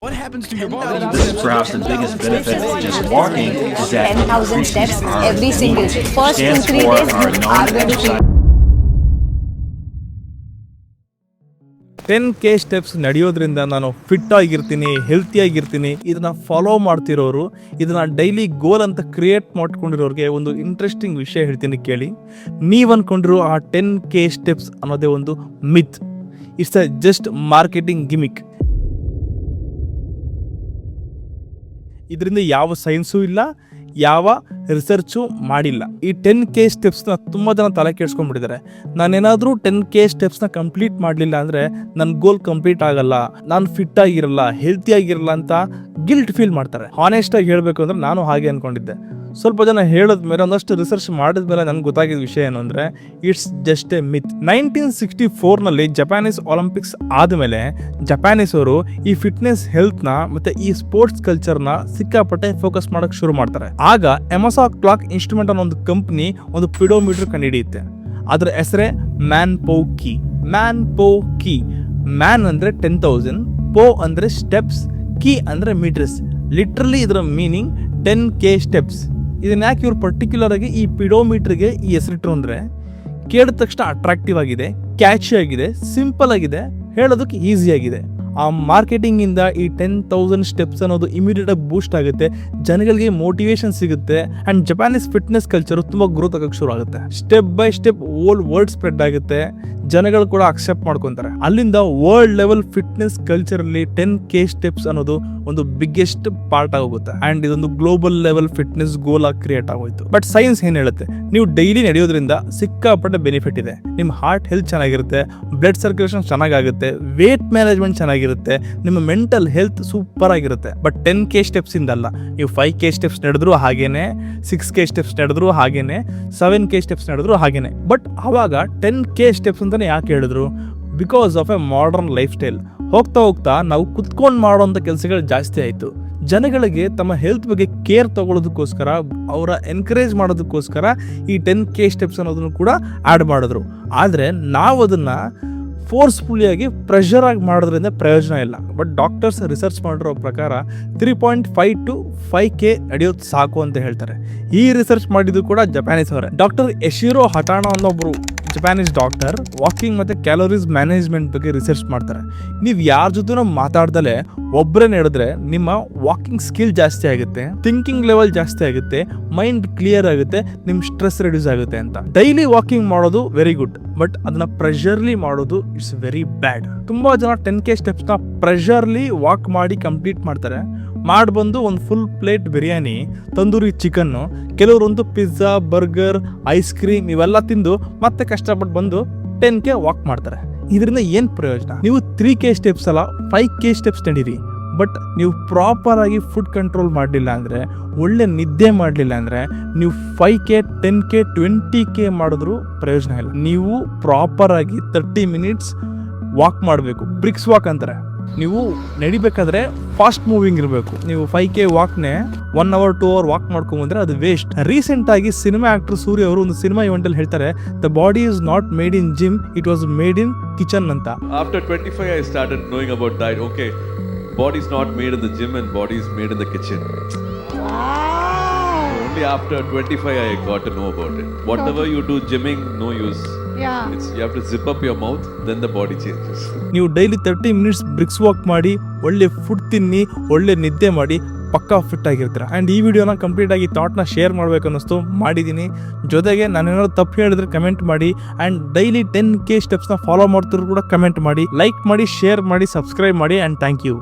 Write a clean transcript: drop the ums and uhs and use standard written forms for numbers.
What happens to your body? This is perhaps the biggest benefit of just walking is that 10,000 steps every single day. First 2-3 days are you known are going to feel 10K steps ನಡೆಯೋದ್ರಿಂದ ನಾನು fit ಆಗಿರ್ತೀನಿ, healthy ಆಗಿರ್ತೀನಿ. ಇದನ್ನ follow ಮಾಡ್ತಿರೋರು, ಇದನ್ನ daily ಗೋಲ್ ಅಂತ create ಮಾಡ್ಕೊಂಡಿರೋರಿಗೆ ಒಂದು interesting ವಿಷಯ ಹೇಳ್ತೀನಿ ಕೇಳಿ. ನೀವು ಅನ್ಕೊಂಡಿರೋ ಆ 10K ಸ್ಟೆಪ್ಸ್ ಅನ್ನೋದೇ ಒಂದು myth. It's a just marketing gimmick. ಇದರಿಂದ ಯಾವ ಸೈನ್ಸು ಇಲ್ಲ, ಯಾವ ರಿಸರ್ಚು ಮಾಡಿಲ್ಲ. ಈ 10K ಸ್ಟೆಪ್ಸ್ನ ತುಂಬ ಜನ ತಲೆ ಕೆಡ್ಸ್ಕೊಂಡ್ಬಿಟ್ಟಿದ್ದಾರೆ. ನಾನೇನಾದರೂ 10K ಸ್ಟೆಪ್ಸ್ನ ಕಂಪ್ಲೀಟ್ ಮಾಡಲಿಲ್ಲ ಅಂದರೆ ನನ್ನ ಗೋಲ್ ಕಂಪ್ಲೀಟ್ ಆಗಲ್ಲ, ನಾನು ಫಿಟ್ ಆಗಿರಲ್ಲ, ಹೆಲ್ತಿ ಆಗಿರಲ್ಲ ಅಂತ ಗಿಲ್ಟ್ ಫೀಲ್ ಮಾಡ್ತಾರೆ. ಹಾನೆಸ್ಟಾಗಿ ಹೇಳಬೇಕು ಅಂದರೆ ನಾನು ಹಾಗೆ ಅಂದ್ಕೊಂಡಿದ್ದೆ. ಸ್ವಲ್ಪ ಜನ ಹೇಳಿದ್ಮೇಲೆ, ಒಂದಷ್ಟು ರಿಸರ್ಚ್ ಮಾಡಿದ್ಮೇಲೆ ನನಗೆ ಗೊತ್ತಾಗಿದ್ದ ವಿಷಯ ಏನು ಅಂದರೆ ಇಟ್ಸ್ ಜಸ್ಟ್ ಎ ಮಿತ್. 1964ನಲ್ಲಿ ಜಪಾನೀಸ್ ಒಲಿಂಪಿಕ್ಸ್ ಆದಮೇಲೆ ಜಪಾನೀಸ್ ಅವರು ಈ ಫಿಟ್ನೆಸ್ ಹೆಲ್ತ್ನ ಮತ್ತು ಈ ಸ್ಪೋರ್ಟ್ಸ್ ಕಲ್ಚರ್ನ ಸಿಕ್ಕಾಪಟ್ಟೆ ಫೋಕಸ್ ಮಾಡೋಕ್ಕೆ ಶುರು ಮಾಡ್ತಾರೆ. ಆಗ ಎಮಸಾ ಕ್ಲಾಕ್ ಇನ್ಸ್ಟ್ರೂಮೆಂಟ್ ಅನ್ನೋ ಒಂದು ಕಂಪ್ನಿ ಒಂದು ಪಿಡೋಮೀಟರ್ ಕಂಡುಹಿಡಿಯುತ್ತೆ. ಅದರ ಹೆಸರೇ ಮ್ಯಾನ್ ಪೋ ಕೀ. ಮ್ಯಾನ್ ಅಂದರೆ 10,000, ಪೋ ಅಂದರೆ ಸ್ಟೆಪ್ಸ್, ಕೀ ಅಂದರೆ ಮೀಟರ್ಸ್. ಲಿಟ್ರಲಿ ಇದರ ಮೀನಿಂಗ್ 10K ಸ್ಟೆಪ್ಸ್. ಇದನ್ನ ಯಾಕೆ ಇವ್ರು ಪರ್ಟಿಕ್ಯುಲರ್ ಆಗಿ ಈ ಪಿಡೋಮೀಟರ್ಗೆ ಈ ಹೆಸರಿಟ್ರು ಅಂದರೆ ಕೇಳಿದ ತಕ್ಷಣ ಅಟ್ರಾಕ್ಟಿವ್ ಆಗಿದೆ, ಕ್ಯಾಚಿ ಆಗಿದೆ, ಸಿಂಪಲ್ ಆಗಿದೆ, ಹೇಳೋದಕ್ಕೆ ಈಸಿ ಆಗಿದೆ. ಆ ಮಾರ್ಕೆಟಿಂಗಿಂದ ಈ 10,000 ಸ್ಟೆಪ್ಸ್ ಅನ್ನೋದು ಇಮಿಡಿಯೇಟ್ ಆಗಿ ಬೂಸ್ಟ್ ಆಗುತ್ತೆ, ಜನಗಳಿಗೆ ಮೋಟಿವೇಶನ್ ಸಿಗುತ್ತೆ ಆ್ಯಂಡ್ ಜಪಾನೀಸ್ ಫಿಟ್ನೆಸ್ ಕಲ್ಚರು ತುಂಬ ಗ್ರೋತ್ ಆಗೋಕ್ಕೆ ಶುರು ಆಗುತ್ತೆ. Step by step world spread ಆಗುತ್ತೆ, ಜನಗಳು ಕೂಡ ಅಕ್ಸೆಪ್ಟ್ ಮಾಡ್ಕೊತಾರೆ. ಅಲ್ಲಿಂದ ವರ್ಲ್ಡ್ ಲೆವೆಲ್ ಫಿಟ್ನೆಸ್ ಕಲ್ಚರಲ್ಲಿ 10K ಸ್ಟೆಪ್ಸ್ ಅನ್ನೋದು ಒಂದು ಬಿಗ್ಗೆಸ್ಟ್ ಪಾರ್ಟ್ ಆಗೋಗುತ್ತೆ ಆ್ಯಂಡ್ ಇದೊಂದು ಗ್ಲೋಬಲ್ ಲೆವೆಲ್ ಫಿಟ್ನೆಸ್ ಗೋಲ್ ಆಗಿ ಕ್ರಿಯೇಟ್ ಆಗೋಯ್ತು. ಬಟ್ ಸೈನ್ಸ್ ಏನು ಹೇಳುತ್ತೆ, ನೀವು ಡೈಲಿ ನಡೆಯೋದ್ರಿಂದ ಸಿಕ್ಕಾಪಟ್ಟೆ ಬೆನಿಫಿಟ್ ಇದೆ. ನಿಮ್ಮ ಹಾರ್ಟ್ ಹೆಲ್ತ್ ಚೆನ್ನಾಗಿರುತ್ತೆ, ಬ್ಲಡ್ ಸರ್ಕ್ಯುಲೇಷನ್ ಚೆನ್ನಾಗಾಗುತ್ತೆ, ವೇಟ್ ಮ್ಯಾನೇಜ್ಮೆಂಟ್ ಚೆನ್ನಾಗಿರುತ್ತೆ, ನಿಮ್ಮ ಮೆಂಟಲ್ ಹೆಲ್ತ್ ಸೂಪರ್ ಆಗಿರುತ್ತೆ. ಬಟ್ 10K ಸ್ಟೆಪ್ಸ್ ಇಂದಲ್ಲ. ನೀವು 5K ಸ್ಟೆಪ್ಸ್ ನಡೆದ್ರು ಹಾಗೇನೆ, 6K ಸ್ಟೆಪ್ಸ್ ನಡೆದ್ರು ಹಾಗೇನೆ, 7K ಸ್ಟೆಪ್ಸ್ ನಡೆದ್ರು ಹಾಗೇನೆ. ಬಟ್ ಅವಾಗ 10K ಸ್ಟೆಪ್ಸ್ ಅಂತಾನೆ ಯಾಕೆ ಹೇಳಿದ್ರು? Because of A modern life style. ಹೋಗ್ತಾ ನಾವು ಕುತ್ಕೊಂಡು ಮಾಡೋಂಥ ಕೆಲಸಗಳು ಜಾಸ್ತಿ ಆಯಿತು. ಜನಗಳಿಗೆ ತಮ್ಮ ಹೆಲ್ತ್ ಬಗ್ಗೆ ಕೇರ್ ತಗೊಳ್ಳೋದಕ್ಕೋಸ್ಕರ, ಅವರ ಎನ್ಕರೇಜ್ ಮಾಡೋದಕ್ಕೋಸ್ಕರ ಈ 10K ಸ್ಟೆಪ್ಸ್ ಅನ್ನೋದನ್ನು ಕೂಡ ಆ್ಯಡ್ ಮಾಡಿದ್ರು. ಆದರೆ ನಾವು ಅದನ್ನು ಫೋರ್ಸ್ಫುಲ್ಲಿಯಾಗಿ ಪ್ರೆಷರ್ ಆಗಿ ಮಾಡೋದ್ರಿಂದ ಪ್ರಯೋಜನ ಇಲ್ಲ. ಬಟ್ ಡಾಕ್ಟರ್ಸ್ ರಿಸರ್ಚ್ ಮಾಡಿರೋ ಪ್ರಕಾರ 3.5 to 5K ನಡೆಯೋದು ಸಾಕು ಅಂತ ಹೇಳ್ತಾರೆ. ಈ ರಿಸರ್ಚ್ ಮಾಡಿದ್ದು ಕೂಡ ಜಪಾನೀಸ್ ಅವರೇ. ಡಾಕ್ಟರ್ ಯಶಿರೋ ಹಟಾನೋ ಅನ್ನೊಬ್ರು ಜಪಾನೀಸ್ ಡಾಕ್ಟರ್ ವಾಕಿಂಗ್ ಮತ್ತು ಕ್ಯಾಲೋರೀಸ್ ಮ್ಯಾನೇಜ್ಮೆಂಟ್ ಬಗ್ಗೆ ರಿಸರ್ಚ್ ಮಾಡ್ತಾರೆ. ನೀವು ಯಾರ ಜೊತೆ ಮಾತಾಡ್ದಲೇ ಒಬ್ಬರೇ ನಡೆದ್ರೆ ನಿಮ್ಮ ವಾಕಿಂಗ್ ಸ್ಕಿಲ್ ಜಾಸ್ತಿ ಆಗುತ್ತೆ, ಥಿಂಕಿಂಗ್ ಲೆವೆಲ್ ಜಾಸ್ತಿ ಆಗುತ್ತೆ, ಮೈಂಡ್ ಕ್ಲಿಯರ್ ಆಗುತ್ತೆ, ನಿಮ್ಮ ಸ್ಟ್ರೆಸ್ ರಿಡ್ಯೂಸ್ ಆಗುತ್ತೆ ಅಂತ. ಡೈಲಿ ವಾಕಿಂಗ್ ಮಾಡೋದು ವೆರಿ ಗುಡ್, ಬಟ್ ಅದನ್ನ ಪ್ರೆಷರ್ಲಿ ಮಾಡೋದು ಇಟ್ಸ್ ವೆರಿ ಬ್ಯಾಡ್. ತುಂಬಾ ಜನ 10K ಸ್ಟೆಪ್ಸ್ನ ಪ್ರೆಷರ್ಲಿ ವಾಕ್ ಮಾಡಿ ಕಂಪ್ಲೀಟ್ ಮಾಡ್ತಾರೆ. ಬಂದು ಒಂದು full plate biryani, tandoori chicken, ಕೆಲವರಂತೂ ಪಿಜ್ಜಾ, ಬರ್ಗರ್, ಐಸ್ ಕ್ರೀಮ್ ಇವೆಲ್ಲ ತಿಂದು ಮತ್ತೆ ಕಷ್ಟಪಟ್ಟು ಬಂದು 10K ವಾಕ್ ಮಾಡ್ತಾರೆ. ಇದರಿಂದ ಏನು ಪ್ರಯೋಜನ? ನೀವು 3K ಸ್ಟೆಪ್ಸ್ ಅಲ್ಲ 5K ಸ್ಟೆಪ್ಸ್ ನಡೀರಿ. ಬಟ್ ನೀವು ಪ್ರಾಪರ್ ಆಗಿ ಫುಡ್ ಕಂಟ್ರೋಲ್ ಮಾಡಲಿಲ್ಲ ಅಂದರೆ, ಒಳ್ಳೆ ನಿದ್ದೆ ಮಾಡಲಿಲ್ಲ ಅಂದರೆ, ನೀವು 5K 10K 20K ಮಾಡಿದ್ರೂ ಪ್ರಯೋಜನ ಇಲ್ಲ. ನೀವು ಪ್ರಾಪರ್ ಆಗಿ 30 ಮಿನಿಟ್ಸ್ ವಾಕ್ ಮಾಡಬೇಕು. ಬ್ರಿಕ್ಸ್ ವಾಕ್ ಅಂತಾರೆ. ನೀವು ನಡಿಬೇಕಾದ್ರೆ ಫಾಸ್ಟ್ ಮೂವಿಂಗ್ ಇರಬೇಕು. ನೀವು 5K ವಾಕ್ನೇ 1 hour 2 hour ವಾಕ್ ಮಾಡ್ಕೊಂಬಂದ್ರೆ ಅದು ವೇಸ್ಟ್. ರೀಸೆಂಟ್ ಆಗಿ ಸಿನಿಮಾ ಆಕ್ಟರ್ ಸೂರ್ಯ ಅವರು ಒಂದು ಸಿನಿಮಾ ಇವೆಂಟ್ ಅಲ್ಲಿ ಹೇಳ್ತಾರೆ, the body is not made in gym, it was made in kitchen ಅಂತ. After 25 I started knowing about diet. Okay, body is not made in the gym and body is made in the kitchen. Only after 25 I got to know about it. Whatever you do gymming, no use. You have to zip up your mouth, then the body changes. ನೀವು daily 30 minutes BRICS walk ಮಾಡಿ, ಒಳ್ಳೆ food ತಿನ್ನಿ, ಒಳ್ಳೆ ನಿದ್ದೆ ಮಾಡಿ, ಪಕ್ಕಾ fit ಆಗಿರ್ತೀರ. And ಈ ವಿಡಿಯೋನ ಕಂಪ್ಲೀಟ್ ಆಗಿ ಥಾಟ್ನ ಶೇರ್ ಮಾಡಬೇಕು ಅನ್ನಿಸ್ತು, ಮಾಡಿದ್ದೀನಿ. ಜೊತೆಗೆ ನಾನೇನಾದ್ರು ತಪ್ಪು ಹೇಳಿದ್ರೆ ಕಮೆಂಟ್ ಮಾಡಿ. ಆ್ಯಂಡ್ ಡೈಲಿ 10K ಸ್ಟೆಪ್ಸ್ನ ಫಾಲೋ ಮಾಡ್ತಿದ್ರು ಕೂಡ ಕಮೆಂಟ್ ಮಾಡಿ, ಲೈಕ್ ಮಾಡಿ, ಶೇರ್ ಮಾಡಿ, ಸಬ್ಸ್ಕ್ರೈಬ್ ಮಾಡಿ. And thank you.